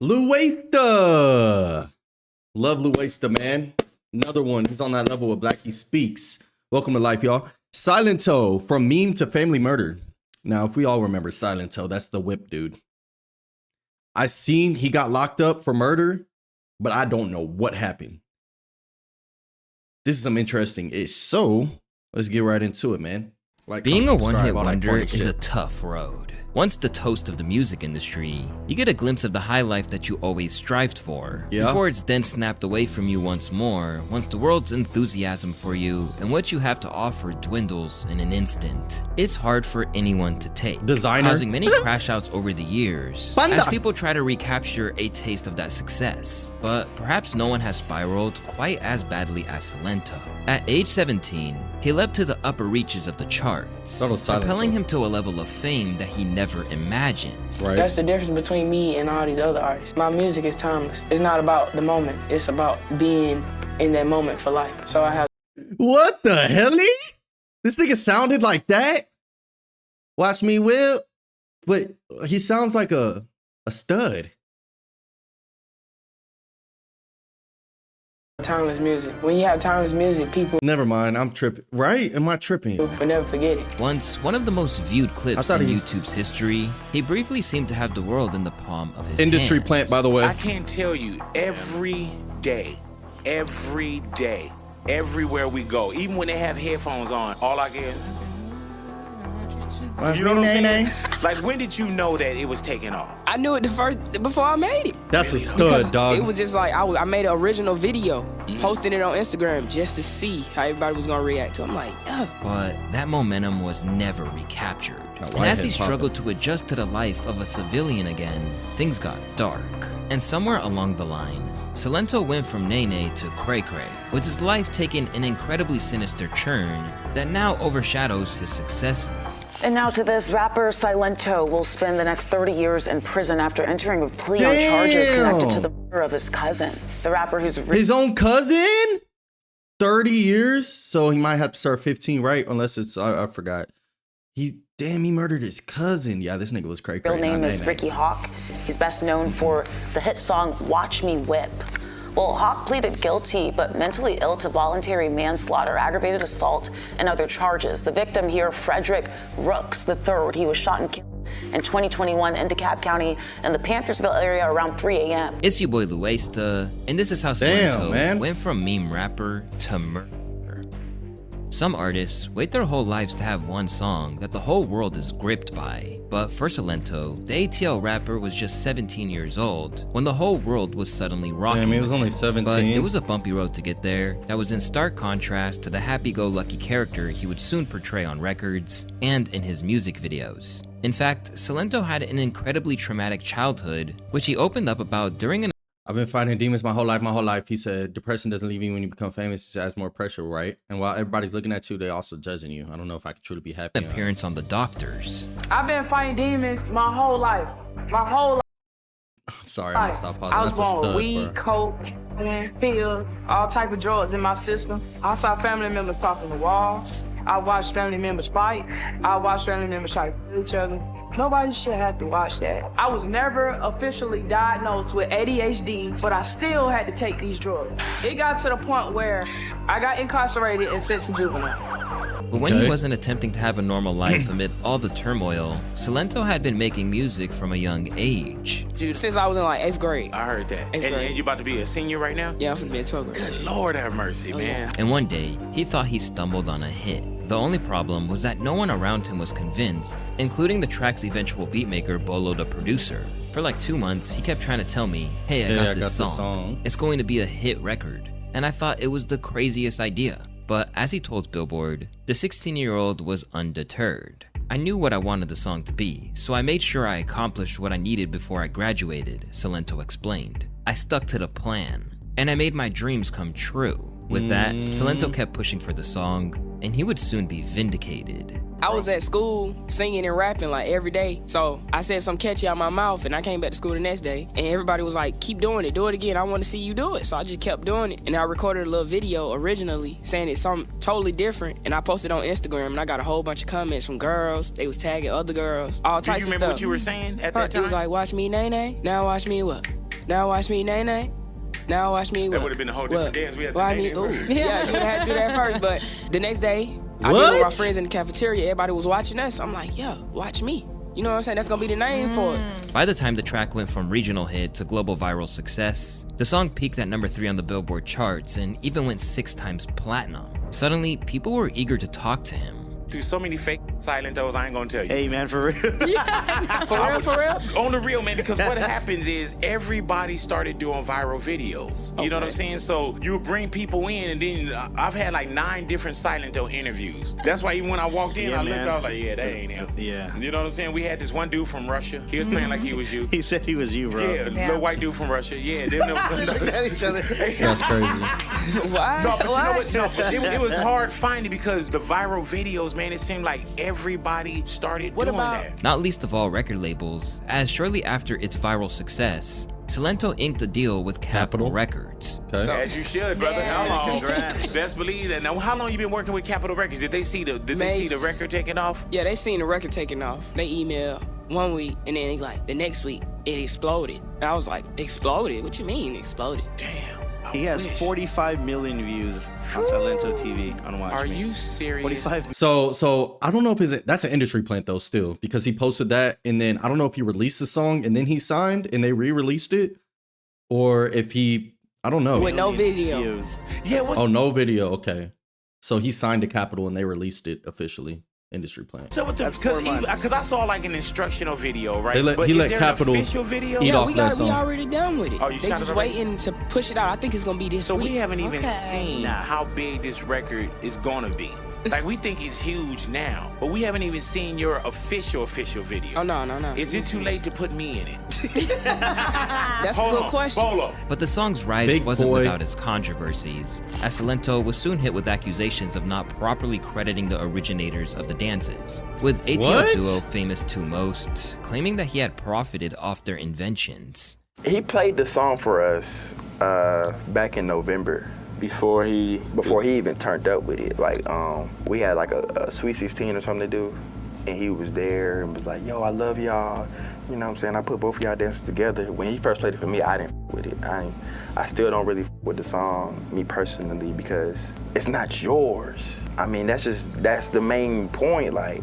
Luesta. Love Luesta, man. Another one. He's on that level with Blackie Speaks. Welcome to life, y'all. Silentó, from meme to family murder. Now, if we all remember Silentó, that's the whip dude. I seen he got locked up for murder, but I don't know what happened. This is some interesting ish. So let's get right into it, man. Like, being a one-hit wonder is a tough road. Once the toast of the music industry, you get a glimpse of the high life that you always strived for, before it's then snapped away from you once more, once the world's enthusiasm for you and what you have to offer dwindles in an instant. It's hard for anyone to take, causing many crash outs over the years, as people try to recapture a taste of that success. But perhaps no one has spiraled quite as badly as Silentó. At age 17, he leapt to the upper reaches of the charts, propelling him to a level of fame that he never imagined. That's the difference between me and all these other artists. My music is timeless. It's not about the moment. It's about being in that moment for life. So I have... What the hell? This nigga sounded like that? Watch me whip. But he sounds like a stud. Timeless music. When you have timeless music, people... Never mind, I'm tripping. Right? Am I tripping? Will never forget it. Once one of the most viewed clips in YouTube's history, he briefly seemed to have the world in the palm of his industry hands. Plant, by the way. I can't tell you, every day, everywhere we go, even when they have headphones on, all I get... You know what I'm saying? Like, when did you know that it was taking off? I knew it before I made it. That's a stud, dog. It was just like, I made an original video, posting it on Instagram just to see how everybody was gonna react to it. I'm like, yeah. But that momentum was never recaptured. And as he struggled to adjust to the life of a civilian again, things got dark. And somewhere along the line, Silentó went from Nae Nae to Cray Cray, with his life taking an incredibly sinister turn that now overshadows his successes. And now to this, rapper Silentó will spend the next 30 years in prison after entering a plea on charges connected to the murder of his cousin. The rapper who's... His own cousin? 30 years? So he might have to start 15, right? Unless it's... I forgot. Damn, he murdered his cousin. Yeah, this nigga was cray cray. Real name is Ricky Hawk. He's best known for the hit song Watch Me Whip. Well, Hawk pleaded guilty, but mentally ill to voluntary manslaughter, aggravated assault, and other charges. The victim here, Frederick Rooks III, he was shot and killed in 2021 in DeKalb County in the Panthersville area around 3 a.m. It's your boy Luesta, and this is how Silentó went from meme rapper to murder. Some artists wait their whole lives to have one song that the whole world is gripped by. But for Silentó, the ATL rapper was just 17 years old when the whole world was suddenly rocking. Damn, he was only 17. But it was a bumpy road to get there that was in stark contrast to the happy-go-lucky character he would soon portray on records and in his music videos. In fact, Silentó had an incredibly traumatic childhood, which he opened up about during an... I've been fighting demons my whole life. He said, depression doesn't leave you when you become famous, it just adds more pressure, right? And while everybody's looking at you, they're also judging you. I don't know if I could truly be happy. Appearance on The Doctors. I've been fighting demons my whole life. I'm sorry, I'm gonna stop pausing. I was on weed, coke, pills, all type of drugs in my system. I saw family members talking to walls. I watched family members fight. I watched family members try to kill each other. Nobody should have to watch that. I was never officially diagnosed with ADHD, but I still had to take these drugs. It got to the point where I got incarcerated and sent to juvenile. But when he wasn't attempting to have a normal life amid all the turmoil, Silentó had been making music from a young age. Dude, since I was in like 8th grade. I heard that. And you about to be a senior right now? Yeah, I'm finna be in 12th grade. Good Lord have mercy, man. And one day, he thought he stumbled on a hit. The only problem was that no one around him was convinced, including the track's eventual beatmaker Bolo the producer. For like 2 months, he kept trying to tell me, hey, I got this song. It's going to be a hit record. And I thought it was the craziest idea. But as he told Billboard, the 16-year-old was undeterred. I knew what I wanted the song to be, so I made sure I accomplished what I needed before I graduated, Silentó explained. I stuck to the plan, and I made my dreams come true. With that, Silentó kept pushing for the song, and he would soon be vindicated. I was at school singing and rapping like every day. So I said something catchy out my mouth and I came back to school the next day and everybody was like, keep doing it, do it again. I want to see you do it. So I just kept doing it. And I recorded a little video originally saying it's something totally different. And I posted on Instagram and I got a whole bunch of comments from girls. They was tagging other girls, all types of stuff. Do you remember what you were saying at that time? It was like, watch me, Nae Nae. Now watch me what? Now watch me, Nae Nae. Now watch me. That would have been a whole different dance. We had Well, to I mean, name ooh, it. yeah, you would have to do that first. But the next day, I did it with my friends in the cafeteria. Everybody was watching us. I'm like, yeah, watch me. You know what I'm saying? That's gonna be the name for it. By the time the track went from regional hit to global viral success, the song peaked at number 3 on the Billboard charts and even went 6 times platinum. Suddenly, people were eager to talk to him. Through so many fake Silentos, I ain't gonna tell you. Hey, man, for real. For real? On the real, man, because what happens is everybody started doing viral videos. You know what I'm saying? So you bring people in, and then I've had like 9 different Silentó interviews. That's why even when I walked in, I looked out like, yeah, that ain't him. Yeah. You know what I'm saying? We had this one dude from Russia. He was playing like he was you. He said he was you, bro. Yeah, little white dude from Russia. Yeah, them That's crazy. Why? No, but you know what? No, but it was hard finding because the viral videos, man, it seemed like everybody started doing that. Not least of all record labels, as shortly after its viral success, Silentó inked a deal with Capitol Records. Okay. So, as you should, brother. How long? Congrats. Best believe that. Now, how long you been working with Capitol Records? Did they see the record taking off? Yeah, they seen the record taking off. They emailed one week, and then the next week, it exploded. And I was like, exploded? What you mean exploded? Damn. He has 45 million views on Silentó TV on Watch Are Me. you serious? 45. So I don't know if that's an industry plant though still, because he posted that and then I don't know if he released the song and then he signed and they re-released it, or if I don't know. With no video. Views. Yeah, what's No video. Okay. So he signed to Capitol and they released it officially. Industry plant. up with the, That's 4 months. because I saw like an instructional video, right? He but let is there Capitol an official video? eat off we that song. already done with it. Oh, you they shot just it already? waiting to push it out. I think it's gonna be this So week. we haven't even Okay. seen Nah. how big this record is gonna be. Like we think it's huge now, but we haven't even seen your official video. Oh no. Is it too late to put me in it? That's a good question. Bolo. But the song's rise Big wasn't boy. without its controversies, as Silentó was soon hit with accusations of not properly crediting the originators of the dances, with ATL What? duo Famous 2 Most claiming that he had profited off their inventions. He played the song for us back in November Before he even turned up with it. Like we had like a Sweet 16 or something to do, and he was there and was like, "Yo, I love y'all." You know what I'm saying? I put both of y'all dances together. When he first played it for me, I didn't with it. I still don't really with the song, me personally, because it's not yours. I mean, that's the main point. Like,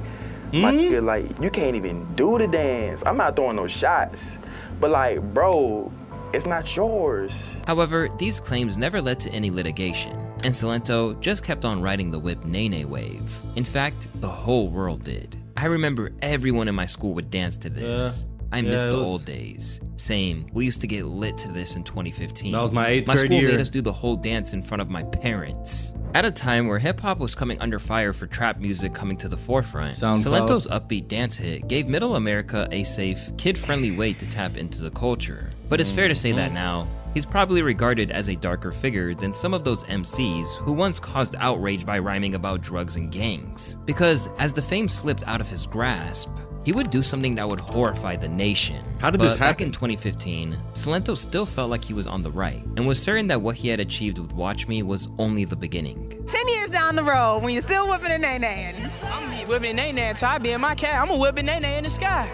my nigga, like, you can't even do the dance. I'm not throwing no shots, but like, bro, it's not yours. However, these claims never led to any litigation, and Silentó just kept on riding the whip Nae Nae wave. In fact, the whole world did. I remember everyone in my school would dance to this. I miss it the was- old days. Same, we used to get lit to this in 2015. That was my 8th My grade school year. made us do the whole dance in front of my parents. At a time where hip-hop was coming under fire for trap music coming to the forefront, SoundCloud. Silentó's upbeat dance hit gave Middle America a safe, kid-friendly way to tap into the culture. But it's fair to say that now, he's probably regarded as a darker figure than some of those MCs who once caused outrage by rhyming about drugs and gangs. Because as the fame slipped out of his grasp, he would do something that would horrify the nation. How did But this back happen? in 2015, Silentó still felt like he was on the right, and was certain that what he had achieved with Watch Me was only the beginning. 10 years down the road, when you're still whipping a Nae Nae. I'm whipping Nae Nae until I be in my cat. I'm a whipping Nae Nae in the sky.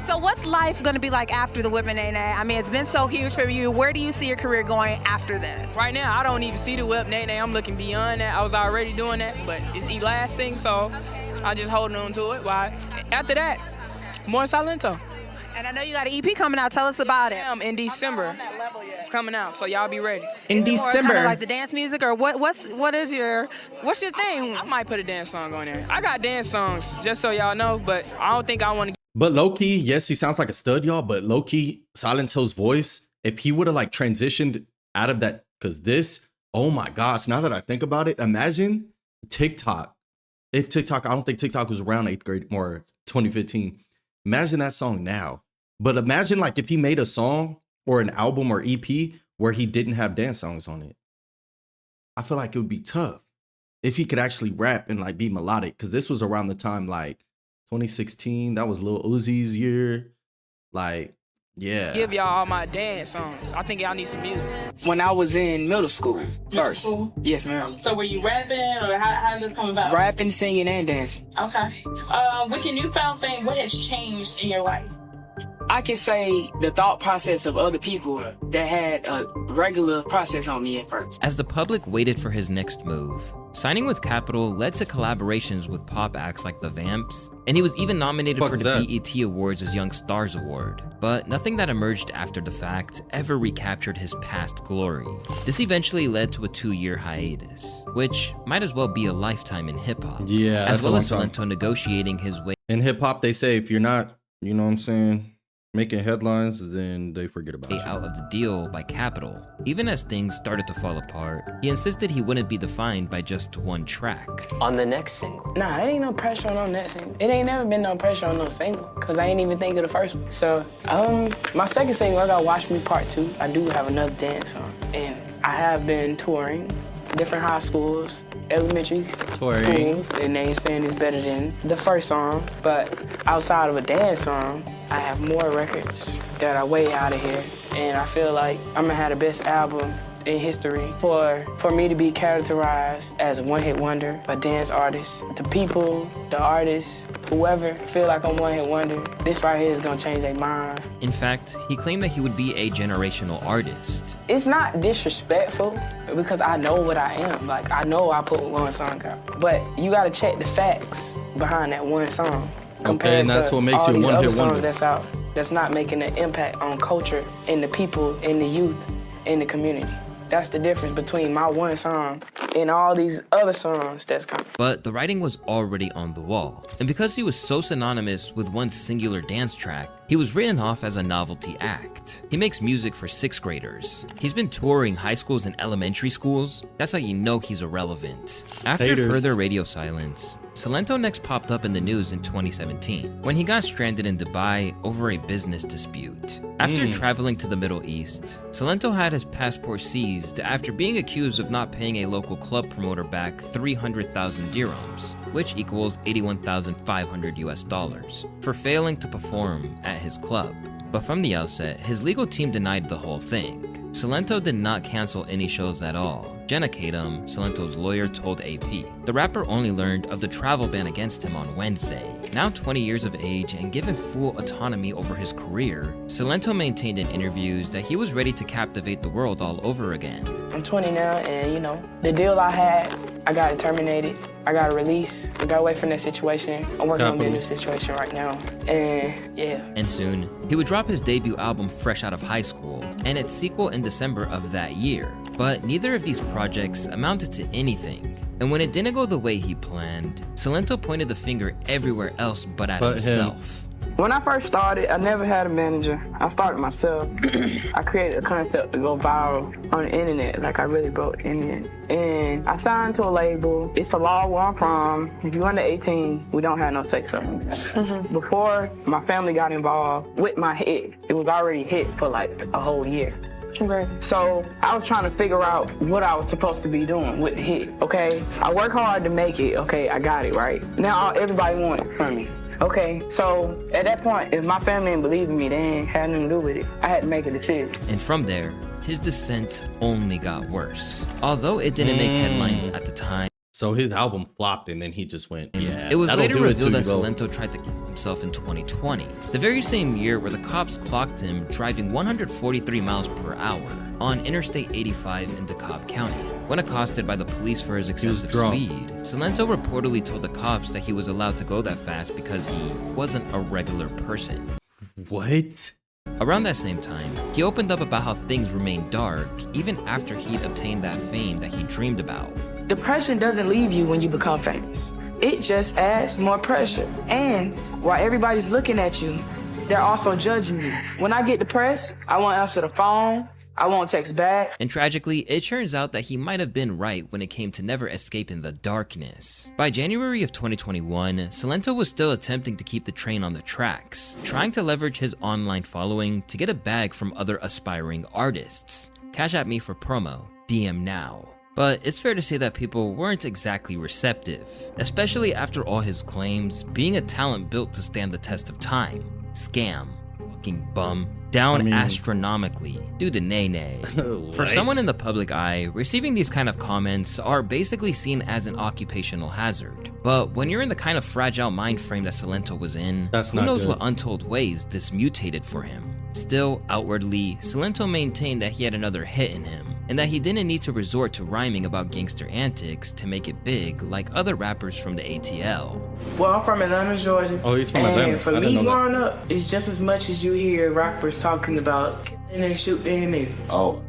So what's life gonna be like after the whipping Nae Nae? I mean, it's been so huge for you. Where do you see your career going after this? Right now, I don't even see the whip Nae Nae. I'm looking beyond that. I was already doing that, but it's elasting, so I just holding on to it. Why? After that, more Silentó. And I know you got an EP coming out. Tell us about it. In December, it's coming out, so y'all be ready. In Or kind of like the dance music, or what's your thing? I might put a dance song on there. I got dance songs, just so y'all know, but I don't think I want to. But low-key, yes, he sounds like a stud, y'all, but low-key, Silentó's voice, if he would have like transitioned out of that, because this, oh my gosh, now that I think about it, imagine TikTok. If TikTok, I don't think TikTok was around 8th grade, more 2015. Imagine that song now. But imagine like if he made a song or an album or EP where he didn't have dance songs on it. I feel like it would be tough if he could actually rap and like be melodic, because this was around the time like 2016, that was Lil Uzi's year. Like, yeah. Give y'all all my dance songs. I think y'all need some music. When I was in middle school, first. school? Yes, ma'am. So were you rapping, or how did this come about? Rapping, singing, and dancing. Okay. With your newfound fame, what has changed in your life? I can say the thought process of other people that had a regular process on me at first. As the public waited for his next move, signing with Capitol led to collaborations with pop acts like the Vamps, and he was even nominated for the BET Awards as Young Stars Award. But nothing that emerged after the fact ever recaptured his past glory. This eventually led to a 2-year hiatus, which might as well be a lifetime in hip-hop. Yeah, as well as Silentó negotiating his way. In hip-hop, they say if you're not, you know what I'm saying, making headlines, then they forget about it. Out of the deal by Capitol. Even as things started to fall apart, he insisted he wouldn't be defined by just one track. On the next single. Nah, it ain't no pressure on that single. It ain't never been no pressure on no single, cause I ain't even think of the first one. So, my second single, I got Watch Me Part 2. I do have another dance song, and I have been touring different high schools, elementary schools, and they saying it's better than the first song. But outside of a dance song, I have more records that are way out of here. And I feel like I'm gonna have the best album in history for me to be characterized as a one-hit wonder, a dance artist. The people, the artists, whoever feel like I'm one-hit wonder, this right here is gonna change their mind. In fact, he claimed that he would be a generational artist. It's not disrespectful because I know what I am. Like, I know I put one song out, but you gotta check the facts behind that one song. Okay, and that's what makes you a one-hit wonder. That's out, that's not making an impact on culture and the people and the youth in the community. That's the difference between my one song and all these other songs that's coming. But the writing was already on the wall. And because he was so synonymous with one singular dance track, he was written off as a novelty act. He makes music for 6th graders. He's been touring high schools and elementary schools. That's how you know he's irrelevant. After further radio silence, Silentó next popped up in the news in 2017 when he got stranded in Dubai over a business dispute. After traveling to the Middle East, Silentó had his passport seized after being accused of not paying a local club promoter back 300,000 dirhams, which equals $81,500 US, for failing to perform at his club. But from the outset, his legal team denied the whole thing. Silentó did not cancel any shows at all. Jenna Kadam, Silentó's lawyer, told AP. The rapper only learned of the travel ban against him on Wednesday. Now 20 years of age and given full autonomy over his career, Silentó maintained in interviews that he was ready to captivate the world all over again. I'm 20 now, and you know, the deal I had, I got it terminated. I got a release. I got away from that situation. I'm working on a new situation right now, and yeah. And soon, he would drop his debut album fresh out of high school, and its sequel in December of that year. But neither of these projects amounted to anything. And when it didn't go the way he planned, Silentó pointed the finger everywhere else but at himself. When I first started, I never had a manager. I started myself. I created a concept to go viral on the internet, like I really broke the internet. And I signed to a label. It's a law where I'm from. If you're under 18, we don't have no sex up. Before my family got involved with my hit, it was already hit for like a whole year. So I was trying to figure out what I was supposed to be doing with the hit, okay? I work hard to make it, okay? I got it, right? Now everybody wants it from me. Okay, so at that point, if my family didn't believe in me, they ain't had nothing to do with it. I had to make a decision. And from there, his descent only got worse. Although it didn't make headlines at the time. So his album flopped and then he just went, yeah. It was later revealed that Silentó tried to kill himself in 2020, the very same year where the cops clocked him driving 143 miles per hour on Interstate 85 in DeKalb County. When accosted by the police for his excessive speed, Silentó reportedly told the cops that he was allowed to go that fast because he wasn't a regular person. What? Around that same time, he opened up about how things remained dark even after he'd obtained that fame that he dreamed about. Depression doesn't leave you when you become famous. It just adds more pressure. And while everybody's looking at you, they're also judging you. When I get depressed, I won't answer the phone. I won't text back. And tragically, it turns out that he might have been right when it came to never escaping the darkness. By January of 2021, Silentó was still attempting to keep the train on the tracks, trying to leverage his online following to get a bag from other aspiring artists. Cash at me for promo, DM now. But it's fair to say that people weren't exactly receptive, especially after all his claims being a talent built to stand the test of time. Scam. Fucking bum. down astronomically due to Nae Nae. For someone in the public eye, receiving these kind of comments are basically seen as an occupational hazard. But when you're in the kind of fragile mind frame that Silentó was in, who knows what untold ways this mutated for him. Still, outwardly, Silentó maintained that he had another hit in him, and that he didn't need to resort to rhyming about gangster antics to make it big like other rappers from the ATL. Well, I'm from Atlanta, Georgia. Oh, he's from Atlanta. And for me growing up, it's just as much as you hear rappers talking about killing and shooting and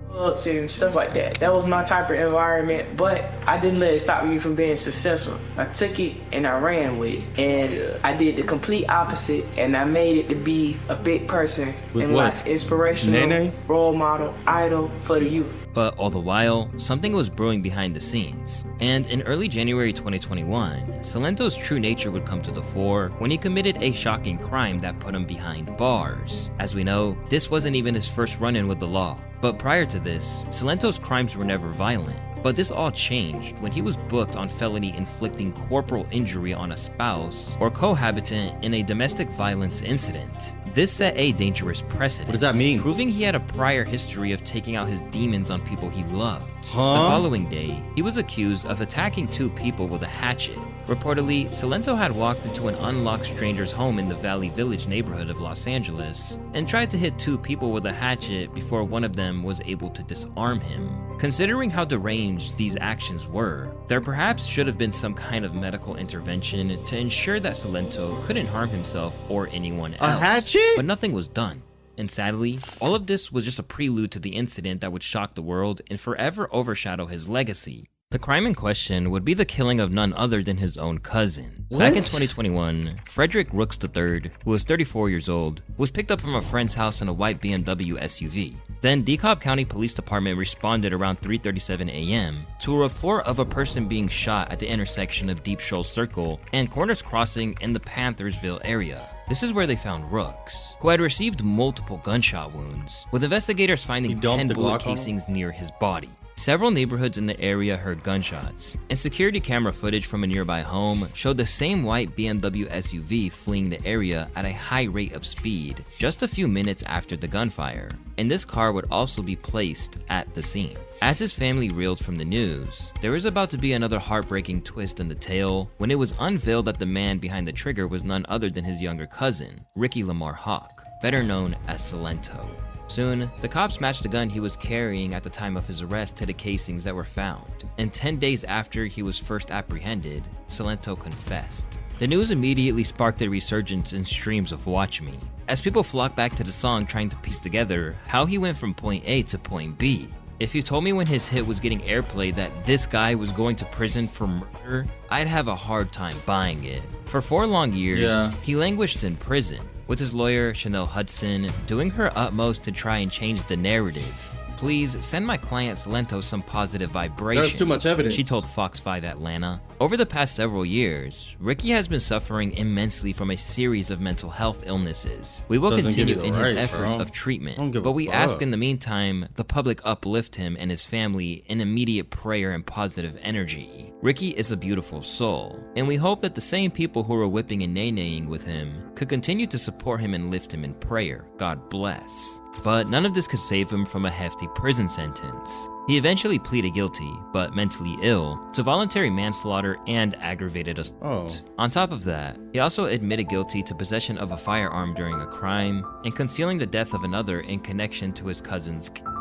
drugs and stuff like that. That was my type of environment, but I didn't let it stop me from being successful. I took it and I ran with it. And I did the complete opposite, and I made it to be a big person in life. Inspirational, role model, idol for the youth. But all the while, something was brewing behind the scenes. And in early January 2021, Silentó's true nature would come to the fore when he committed a shocking crime that put him behind bars. As we know, this wasn't even his first run-in with the law. But prior to this, Silentó's crimes were never violent. But this all changed when he was booked on felony inflicting corporal injury on a spouse or cohabitant in a domestic violence incident. This set a dangerous precedent. What does that mean? Proving he had a prior history of taking out his demons on people he loved. The following day, he was accused of attacking 2 people with a hatchet. Reportedly, Silentó had walked into an unlocked stranger's home in the Valley Village neighborhood of Los Angeles and tried to hit 2 people with a hatchet before one of them was able to disarm him. Considering how deranged these actions were, there perhaps should have been some kind of medical intervention to ensure that Silentó couldn't harm himself or anyone else. A hatchet? But nothing was done. And sadly, all of this was just a prelude to the incident that would shock the world and forever overshadow his legacy. The crime in question would be the killing of none other than his own cousin. Back in 2021, Frederick Rooks III, who was 34 years old, was picked up from a friend's house in a white BMW SUV. Then DeKalb County Police Department responded around 3:37 a.m. to a report of a person being shot at the intersection of Deep Shoal Circle and Corners Crossing in the Panthersville area. This is where they found Rooks, who had received multiple gunshot wounds, with investigators finding 10 bullet casings near his body. Several neighborhoods in the area heard gunshots, and security camera footage from a nearby home showed the same white BMW SUV fleeing the area at a high rate of speed just a few minutes after the gunfire, and this car would also be placed at the scene. As his family reeled from the news, there was about to be another heartbreaking twist in the tale when it was unveiled that the man behind the trigger was none other than his younger cousin, Ricky Lamar Hawk, better known as Silentó. Soon, the cops matched the gun he was carrying at the time of his arrest to the casings that were found, and 10 days after he was first apprehended, Silentó confessed. The news immediately sparked a resurgence in streams of Watch Me, as people flocked back to the song trying to piece together how he went from point A to point B. If you told me when his hit was getting airplay that this guy was going to prison for murder, I'd have a hard time buying it. For 4 long years, he languished in prison, with his lawyer, Chanel Hudson, doing her utmost to try and change the narrative. Please send my client Silentó some positive vibrations. There's too much evidence, she told Fox 5 Atlanta. Over the past several years, Ricky has been suffering immensely from a series of mental health illnesses. We will continue in his efforts of treatment, but we ask in the meantime, the public uplift him and his family in immediate prayer and positive energy. Ricky is a beautiful soul, and we hope that the same people who were whipping and nae-naeing with him could continue to support him and lift him in prayer. God bless. But none of this could save him from a hefty prison sentence. He eventually pleaded guilty, but mentally ill, to voluntary manslaughter and aggravated assault. On top of that, he also admitted guilty to possession of a firearm during a crime and concealing the death of another in connection to his cousin's killing.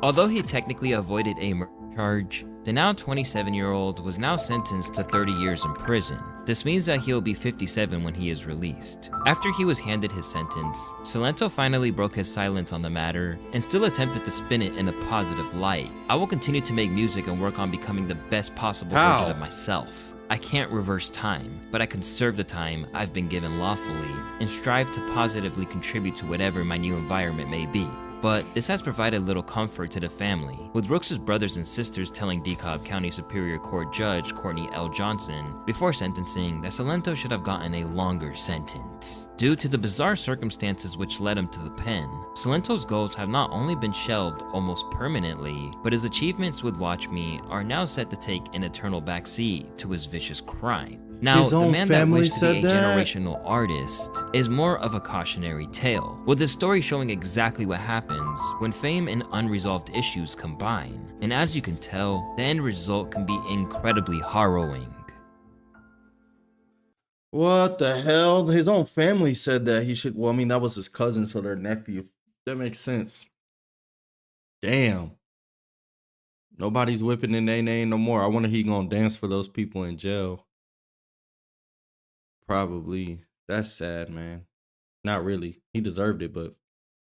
Although he technically avoided a murder charge, the now 27-year-old was now sentenced to 30 years in prison. This means that he'll be 57 when he is released. After he was handed his sentence, Silentó finally broke his silence on the matter and still attempted to spin it in a positive light. I will continue to make music and work on becoming the best possible version of myself. I can't reverse time, but I conserve the time I've been given lawfully and strive to positively contribute to whatever my new environment may be. But this has provided little comfort to the family, with Rooks' brothers and sisters telling DeKalb County Superior Court Judge Courtney L. Johnson before sentencing that Silentó should have gotten a longer sentence. Due to the bizarre circumstances which led him to the pen, Silentó's goals have not only been shelved almost permanently, but his achievements with Watch Me are now set to take an eternal backseat to his vicious crime. Now, His the own man that family wished to be a said that? generational artist is more of a cautionary tale, with the story showing exactly what happens when fame and unresolved issues combine. And as you can tell, the end result can be incredibly harrowing. What the hell? His own family said that he should. Well, I mean, that was his cousin, so their nephew. That makes sense. Damn. Nobody's whipping the Nae Nae no more. I wonder he gonna dance for those people in jail. Probably. That's sad, man. Not really. He deserved it, but